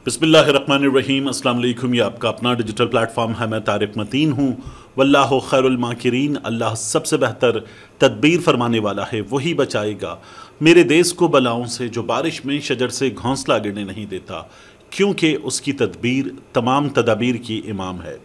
बिस्मिल्लाहिर्रहमानिर्रहीम। अस्सलाम वालेकुम। ये आपका अपना डिजिटल प्लेटफॉर्म है। मैं तारिक मतीन हूँ। वल्लाहु खैरुल माकिरीन। अल्लाह सबसे बेहतर तदबीर फरमाने वाला है, वही बचाएगा मेरे देश को बलाओं से, जो बारिश में शजर से घोंसला गिरने नहीं देता, क्योंकि उसकी तदबीर तमाम तदाबीर की इमाम है।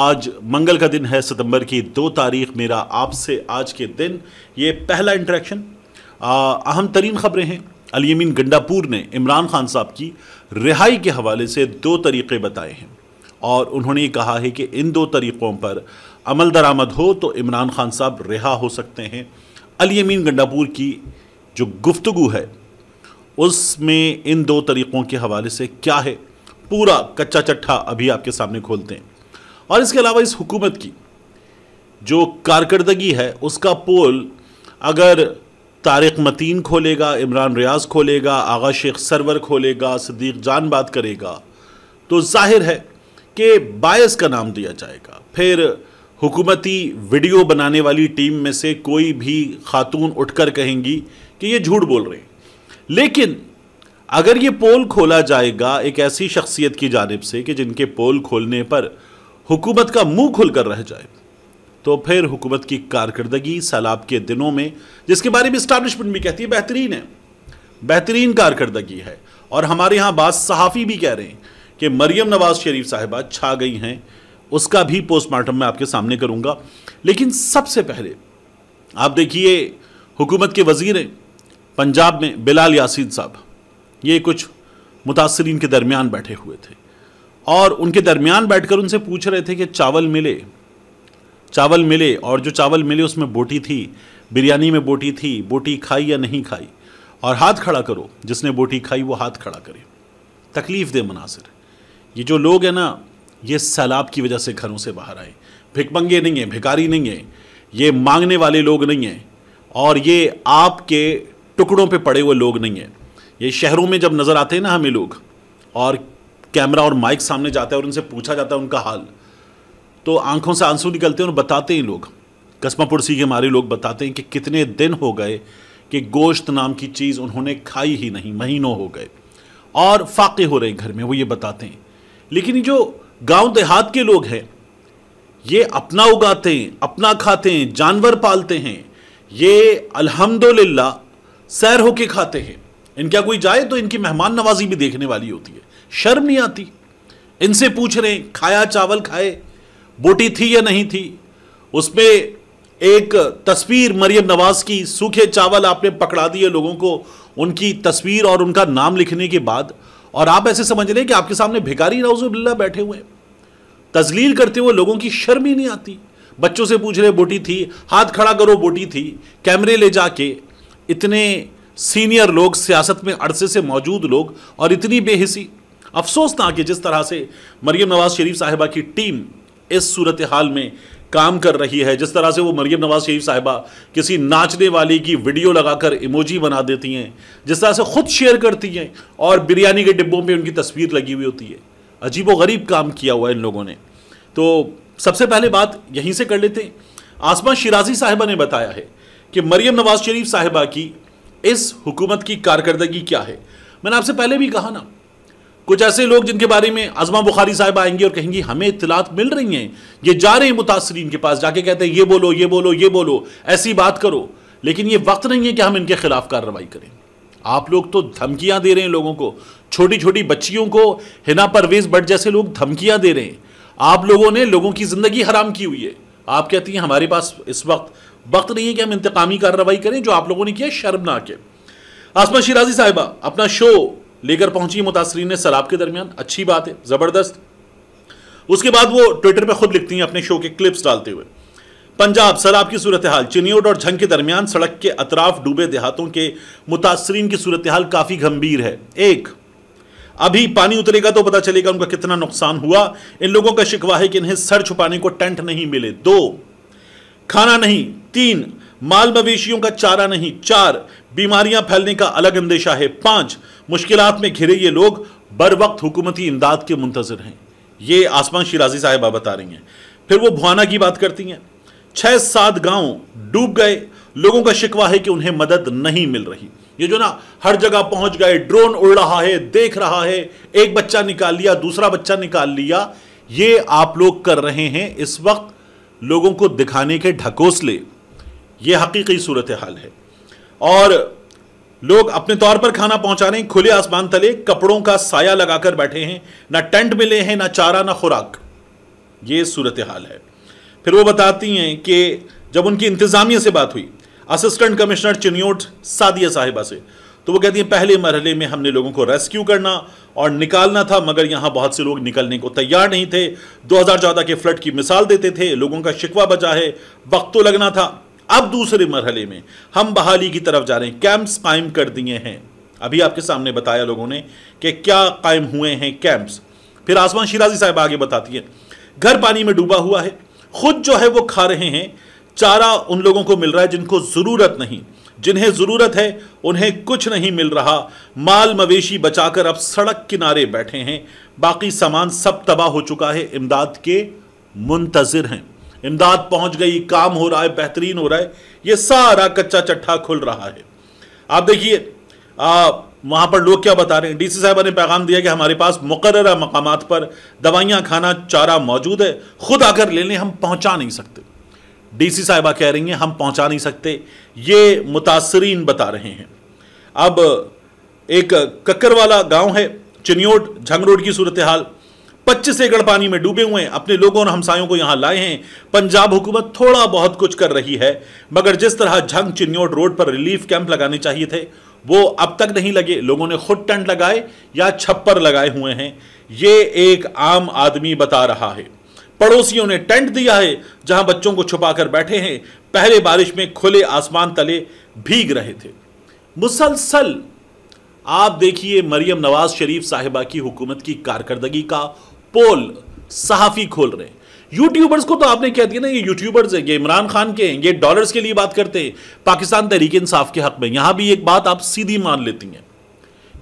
आज मंगल का दिन है, सितंबर की 2 तारीख। मेरा आपसे आज के दिन ये पहला इंटरेक्शन। अहम तरीन खबरें हैं। अल-यमीन गंडापुर ने इमरान खान साहब की रिहाई के हवाले से 2 तरीक़े बताए हैं और उन्होंने ये कहा है कि इन 2 तरीक़ों पर अमल दरामद हो तो इमरान खान साहब रिहा हो सकते हैं। अल-यमीन गंडापुर की जो गुफ्तगू है उसमें इन 2 तरीक़ों के हवाले से क्या है, पूरा कच्चा चट्ठा अभी आपके सामने खोलते हैं। और इसके अलावा इस हुकूमत की जो कारकर्दगी है उसका पोल अगर तारिक मतीन खोलेगा, इमरान रियाज खोलेगा, आगा शेख सरवर खोलेगा, सिद्दीक जान बात करेगा, तो जाहिर है कि बायस का नाम दिया जाएगा। फिर हुकूमती वीडियो बनाने वाली टीम में से कोई भी खातून उठकर कहेंगी कि ये झूठ बोल रहे हैं। लेकिन अगर ये पोल खोला जाएगा एक ऐसी शख्सियत की जानिब से कि जिनके पोल खोलने पर हुकूमत का मुंह खुलकर रह जाए, तो फिर हुकूमत की कारकर्दगी सैलाब के दिनों में, जिसके बारे में इस्टेब्लिशमेंट भी कहती है बेहतरीन है, बेहतरीन कारकर्दगी है। और हमारे यहाँ बात सहाफ़ी भी कह रहे हैं कि मरियम नवाज शरीफ साहिबा छा गई हैं। उसका भी पोस्टमार्टम मैं आपके सामने करूँगा। लेकिन सबसे पहले आप देखिए, हुकूमत के वज़ीर हैं पंजाब में बिलाल यासीन साहब, ये कुछ मुतासरीन के दरमियान बैठे हुए थे और उनके दरमियान बैठकर उनसे पूछ रहे थे कि चावल मिले और जो चावल मिले उसमें बोटी थी, बिरयानी में बोटी थी, बोटी खाई या नहीं खाई, और हाथ खड़ा करो, जिसने बोटी खाई वो हाथ खड़ा करे। तकलीफ दे मनासिर। ये जो लोग हैं ना, ये सैलाब की वजह से घरों से बाहर आए। भिखमंगे नहीं हैं, भिखारी नहीं हैं, ये मांगने वाले लोग नहीं हैं और ये आपके टुकड़ों पे पड़े हुए लोग नहीं हैं। ये शहरों में जब नज़र आते हैं ना हमें लोग, और कैमरा और माइक सामने जाता है और उनसे पूछा जाता है उनका हाल, तो आंखों से आंसू निकलते हैं और बताते हैं लोग, कसमा पुरसी के हमारे लोग बताते हैं कि कितने दिन हो गए कि गोश्त नाम की चीज़ उन्होंने खाई ही नहीं, महीनों हो गए और फाके हो रहे घर में, वो ये बताते हैं। लेकिन ये जो गांव देहात के लोग हैं, ये अपना उगाते हैं, अपना खाते हैं, जानवर पालते हैं, ये अल्हम्दुलिल्लाह सैर होके खाते हैं। इनका कोई जाए तो इनकी मेहमान नवाजी भी देखने वाली होती है, शर्म नहीं आती। इनसे पूछ रहे हैं खाया चावल खाए, बोटी थी या नहीं थी। उसमें एक तस्वीर मरियम नवाज की, सूखे चावल आपने पकड़ा दिए लोगों को, उनकी तस्वीर और उनका नाम लिखने के बाद, और आप ऐसे समझ रहे हैं कि आपके सामने भिखारी नौजुबिल्लाह बैठे हुए हैं, तजलील करते हुए लोगों की शर्म ही नहीं आती। बच्चों से पूछ रहे बोटी थी, हाथ खड़ा करो बोटी थी, कैमरे ले जाके। इतने सीनियर लोग, सियासत में अरसे से मौजूद लोग, और इतनी बेहिसी। अफसोसनाक है जिस तरह से मरियम नवाज शरीफ साहिबा की टीम इस सूरत हाल में काम कर रही है, जिस तरह से वो मरियम नवाज शरीफ साहिबा किसी नाचने वाली की वीडियो लगाकर इमोजी बना देती हैं, जिस तरह से खुद शेयर करती हैं और बिरयानी के डिब्बों पे उनकी तस्वीर लगी हुई होती है। अजीब व गरीब काम किया हुआ है इन लोगों ने। तो सबसे पहले बात यहीं से कर लेते हैं। आसमा शिराजी साहिबा ने बताया है कि मरियम नवाज शरीफ साहिबा की इस हुकूमत की कारकर्दगी क्या है। मैंने आपसे पहले भी कहा ना, कुछ ऐसे लोग जिनके बारे में आज़मा बुखारी साहब आएंगी और कहेंगी हमें इत्तलात मिल रही हैं, ये जा रहे हैं मुतासरीन के पास, जाके कहते हैं ये बोलो ये बोलो ये बोलो, ऐसी बात करो। लेकिन ये वक्त नहीं है कि हम इनके खिलाफ कार्रवाई करें। आप लोग तो धमकियां दे रहे हैं लोगों को, छोटी छोटी बच्चियों को, हिना परवेज भट्ट जैसे लोग धमकियां दे रहे हैं। आप लोगों ने लोगों की जिंदगी हराम की हुई है। आप कहती हैं हमारे पास इस वक्त नहीं है कि हम इंतकामी कार्रवाई करें। जो आप लोगों ने किया शर्मनाक है। आसमा शिराजी साहिबा अपना शो लेकर पहुंची मुतासरीन ने सैलाब के दरमियान, अच्छी बात है, जबरदस्त। उसके बाद वो ट्विटर पे खुद लिखती हैं अपने शो के क्लिप्स डालते हुए, पंजाब सैलाब की सूरत हाल, चिन्योट और झंग के दरमियान सड़क के अतराफ डूबे देहातों के मुतासरीन की सूरत हाल काफी गंभीर है। 1, अभी पानी उतरेगा तो पता चलेगा उनका कितना नुकसान हुआ। इन लोगों का शिकवा है कि इन्हें सर छुपाने को टेंट नहीं मिले। 2, खाना नहीं। 3, माल मवेशियों का चारा नहीं। 4, बीमारियां फैलने का अलग अंदेशा है। 5, मुश्किलात में घिरे ये लोग बर वक्त हुकूमती इमदाद के मुंतजर हैं। ये आसमा शिराजी साहिबा बता रही हैं। फिर वो भुआना की बात करती हैं। 6-7 गांव डूब गए, लोगों का शिकवा है कि उन्हें मदद नहीं मिल रही। ये जो ना हर जगह पहुंच गए, ड्रोन उड़ रहा है, देख रहा है, एक बच्चा निकाल लिया, दूसरा बच्चा निकाल लिया, ये आप लोग कर रहे हैं इस वक्त लोगों को दिखाने के ढकोसले। ये हकीकी सूरत हाल है। और लोग अपने तौर पर खाना पहुंचा रहे हैं, खुले आसमान तले कपड़ों का साया लगाकर बैठे हैं, ना टेंट मिले हैं, ना चारा, ना खुराक। ये सूरत हाल है। फिर वो बताती हैं कि जब उनकी इंतजामिया से बात हुई, असिस्टेंट कमिश्नर चिन्योट सादिया साहिबा से, तो वो कहती हैं पहले मरहले में हमने लोगों को रेस्क्यू करना और निकालना था, मगर यहां बहुत से लोग निकलने को तैयार नहीं थे। 2014 के फ्लड की मिसाल देते थे, लोगों का शिकवा बचा है, वक्त तो लगना था। अब दूसरे मरहले में हम बहाली की तरफ जा रहे हैं, कैंप्स कायम कर दिए हैं। अभी आपके सामने बताया लोगों ने कि क्या कायम हुए हैं कैंप्स। फिर आसमान शिराजी साहब आगे बताती है, घर पानी में डूबा हुआ है, खुद जो है वो खा रहे हैं, चारा उन लोगों को मिल रहा है जिनको जरूरत नहीं, जिन्हें जरूरत है उन्हें कुछ नहीं मिल रहा। माल मवेशी बचाकर अब सड़क किनारे बैठे हैं, बाकी सामान सब तबाह हो चुका है, इमदाद के मुंतजिर हैं। इमदाद पहुंच गई, काम हो रहा है, बेहतरीन हो रहा है, ये सारा कच्चा चट्टा खुल रहा है। आप देखिए वहां पर लोग क्या बता रहे हैं। डीसी साहबा ने पैगाम दिया कि हमारे पास मुकर्ररा मकामात पर दवाइयां, खाना, चारा मौजूद है, खुद आकर ले लें, हम पहुंचा नहीं सकते। डीसी साहिबा कह रही हैं हम पहुंचा नहीं सकते, ये मुतासरीन बता रहे हैं। अब एक कक्कर वाला गांव है, चिन्योट झंग रोड की सूरत हाल, 25 एकड़ पानी में डूबे हुए हैं, अपने लोगों और हमसायों को यहां लाए हैं। पंजाब हुकूमत थोड़ा बहुत कुछ कर रही है, मगर जिस तरह झंग चिन्योट रोड पर रिलीफ कैंप लगाने चाहिए थे वो अब तक नहीं लगे। लोगों ने खुद टेंट लगाए या छप्पर लगाए हुए हैं, ये एक आम आदमी बता रहा है। पड़ोसियों ने टेंट दिया है जहां बच्चों को छुपाकर बैठे हैं, पहले बारिश में खुले आसमान तले भीग रहे थे। मुसलसल आप देखिए मरियम नवाज शरीफ साहिबा की हुकूमत की कारकर्दगी का पोल सहाफी खोल रहे हैं। यूट्यूबर्स को तो आपने कह दिया ना ये यूट्यूबर्स है, ये इमरान खान के हैं, ये डॉलर्स के लिए बात करते हैं, पाकिस्तान तहरीक इंसाफ के हक में। यहां भी एक बात आप सीधी मान लेती हैं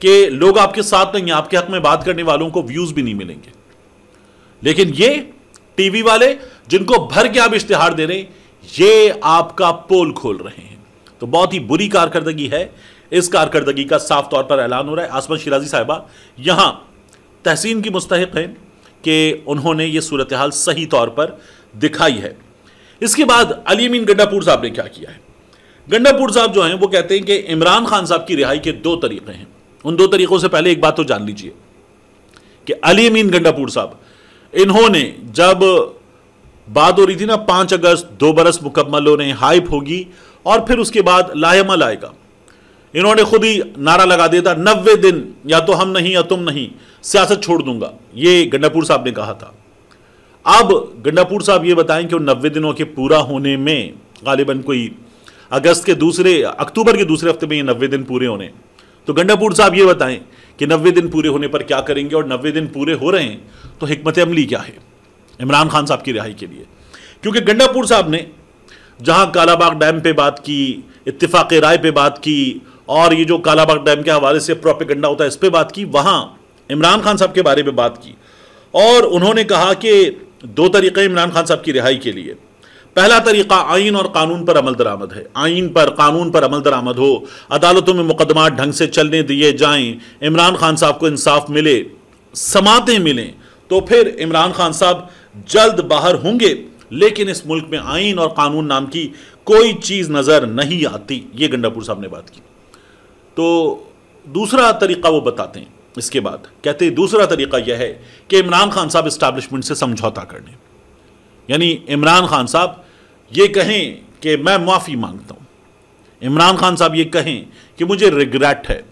कि लोग आपके साथ नहीं, आपके हक में बात करने वालों को व्यूज भी नहीं मिलेंगे। लेकिन ये टीवी वाले जिनको भर के आप इश्तिहार दे रहे हैं, ये आपका पोल खोल रहे हैं। तो बहुत ही बुरी कारकर्दगी है। इस कारकर्दगी का साफ तौर पर ऐलान हो रहा है। आसमा शिराजी साहिबा यहां तहसीन की मुस्तहिक हैं कि उन्होंने ये सूरत हाल सही तौर पर दिखाई है। इसके बाद अली अमीन गंडापुर साहब ने क्या किया है। गंडापुर साहब जो हैं वो कहते हैं कि इमरान खान साहब की रिहाई के 2 तरीके हैं। उन 2 तरीकों से पहले एक बात तो जान लीजिए कि अली अमीन गंडापुर साहब, इन्होंने जब बात हो रही थी ना 5 अगस्त 2 बरस मुकम्मल होने, हाइप होगी और फिर उसके बाद लाहेमल आएगा, इन्होंने खुद ही नारा लगा दिया था 90 दिन या तो हम नहीं या तुम नहीं, सियासत छोड़ दूंगा। ये गंडापुर साहब ने कहा था। अब गंडापुर साहब ये बताएं कि 90 दिनों के पूरा होने में गालिबन कोई अक्टूबर के दूसरे हफ्ते में ये 90 दिन पूरे होने। तो गंडापुर साहब ये बताएं कि 90 दिन पूरे होने पर क्या करेंगे, और 90 दिन पूरे हो रहे हैं तो हिकमत अमली क्या है इमरान खान साहब की रिहाई के लिए। क्योंकि गंडापुर साहब ने जहां कालाबाग डैम पे बात की, इत्तिफाक राय पे बात की, और ये जो कालाबाग डैम के हवाले से प्रोपेगेंडा होता है इस पे बात की, वहां इमरान खान साहब के बारे में बात की और उन्होंने कहा कि 2 तरीके इमरान खान साहब की रिहाई के लिए। पहला तरीका आइन और कानून पर अमल दरामद है, आइन पर, कानून पर अमल दरामद हो, अदालतों में मुकदमात ढंग से चलने दिए जाएं, इमरान खान साहब को इंसाफ मिले, समातें मिलें, तो फिर इमरान खान साहब जल्द बाहर होंगे। लेकिन इस मुल्क में आइन और कानून नाम की कोई चीज नजर नहीं आती। ये गंडापुर साहब ने बात की। तो दूसरा तरीका वो बताते हैं। इसके बाद कहते हैं दूसरा तरीका यह है कि इमरान खान साहब एस्टैब्लिशमेंट से समझौता कर लें, यानी इमरान खान साहब ये कहें कि मैं माफ़ी मांगता हूँ, इमरान खान साहब ये कहें कि मुझे रिग्रेट है,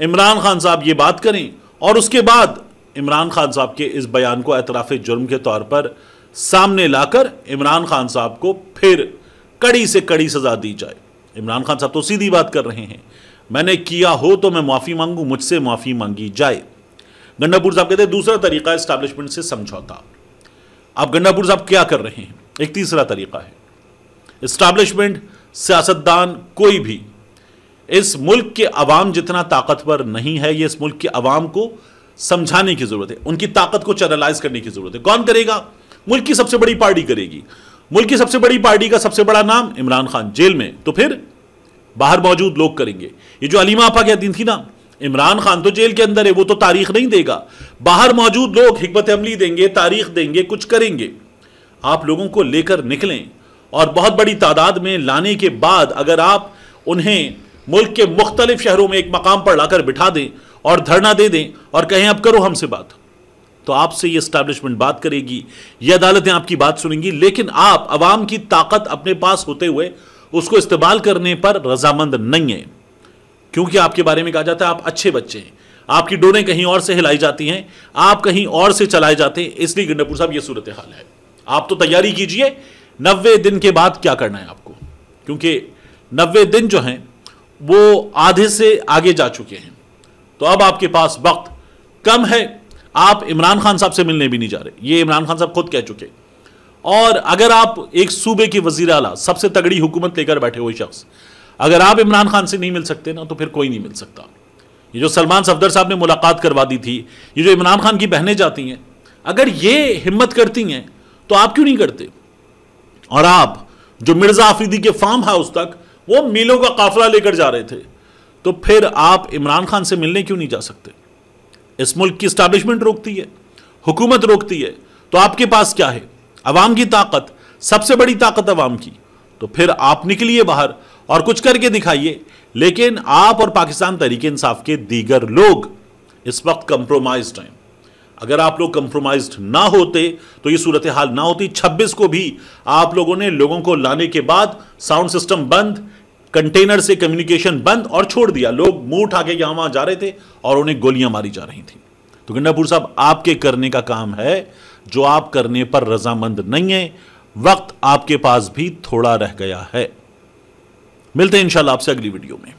इमरान खान साहब ये बात करें और उसके बाद इमरान खान साहब के इस बयान को एतराफ़ जुर्म के तौर पर सामने लाकर इमरान खान साहब को फिर कड़ी से कड़ी सज़ा दी जाए। इमरान खान साहब तो सीधी बात कर रहे हैं, मैंने किया हो तो मैं माफ़ी मांगूं, मुझसे माफ़ी मांगी जाए। गंडापुर साहब कहते हैं दूसरा तरीका एस्टैब्लिशमेंट से समझौता। अब गंडापुर साहब क्या कर रहे हैं, एक तीसरा तरीका है। एस्टैब्लिशमेंट, सियासतदान, कोई भी इस मुल्क के अवाम जितना ताकतवर नहीं है, ये इस मुल्क के अवाम को समझाने की जरूरत है, उनकी ताकत को चैनलाइज करने की जरूरत है। कौन करेगा? मुल्क की सबसे बड़ी पार्टी करेगी। मुल्क की सबसे बड़ी पार्टी का सबसे बड़ा नाम इमरान खान जेल में, तो फिर बाहर मौजूद लोग करेंगे। ये जो अलीमा आपा कहती थी ना, इमरान खान तो जेल के अंदर है, वो तो तारीख नहीं देगा, बाहर मौजूद लोग हिकमत अमली देंगे, तारीख देंगे, कुछ करेंगे। आप लोगों को लेकर निकलें और बहुत बड़ी तादाद में लाने के बाद अगर आप उन्हें मुल्क के मुख्तलिफ शहरों में एक मकाम पर लाकर बिठा दें और धरना दे दें और कहें अब करो हमसे बात, तो आपसे ये एस्टैब्लिशमेंट बात करेगी, ये अदालतें आपकी बात सुनेंगी। लेकिन आप अवाम की ताकत अपने पास होते हुए उसको इस्तेमाल करने पर रजामंद नहीं है, क्योंकि आपके बारे में कहा जाता है आप अच्छे बच्चे हैं, आपकी डोरें कहीं और से हिलाई जाती हैं, आप कहीं और से चलाए जाते हैं। इसलिए गंडापुर साहब ये सूरत हाल है। आप तो तैयारी कीजिए 90 दिन के बाद क्या करना है आपको, क्योंकि 90 दिन जो हैं वो आधे से आगे जा चुके हैं। तो अब आपके पास वक्त कम है। आप इमरान खान साहब से मिलने भी नहीं जा रहे, ये इमरान खान साहब खुद कह चुके। और अगर आप एक सूबे के वजीर आला, सबसे तगड़ी हुकूमत लेकर बैठे हुए शख्स, अगर आप इमरान खान से नहीं मिल सकते ना, तो फिर कोई नहीं मिल सकता। ये जो सलमान सफदर साहब ने मुलाकात करवा दी थी, ये जो इमरान खान की बहनें जाती हैं, अगर ये हिम्मत करती हैं तो आप क्यों नहीं करते? और आप जो मिर्जा आफरीदी के फार्म हाउस तक वो मीलों का काफिला लेकर जा रहे थे, तो फिर आप इमरान खान से मिलने क्यों नहीं जा सकते? इस मुल्क की एस्टैब्लिशमेंट रोकती है, हुकूमत रोकती है, तो आपके पास क्या है? अवाम की ताकत, सबसे बड़ी ताकत अवाम की। तो फिर आप निकलिए बाहर और कुछ करके दिखाइए। लेकिन आप और पाकिस्तान तहरीक इंसाफ के दीगर लोग इस वक्त कंप्रोमाइज्ड हैं। अगर आप लोग कंप्रोमाइज्ड ना होते तो ये सूरत हाल ना होती। 26 को भी आप लोगों ने लोगों को लाने के बाद साउंड सिस्टम बंद, कंटेनर से कम्युनिकेशन बंद और छोड़ दिया। लोग मुंह उठा के यहां वहां जा रहे थे और उन्हें गोलियां मारी जा रही थी। तो गंडापुर साहब, आपके करने का काम है जो आप करने पर रजामंद नहीं है। वक्त आपके पास भी थोड़ा रह गया है। मिलते हैं इंशाल्लाह आपसे अगली वीडियो में।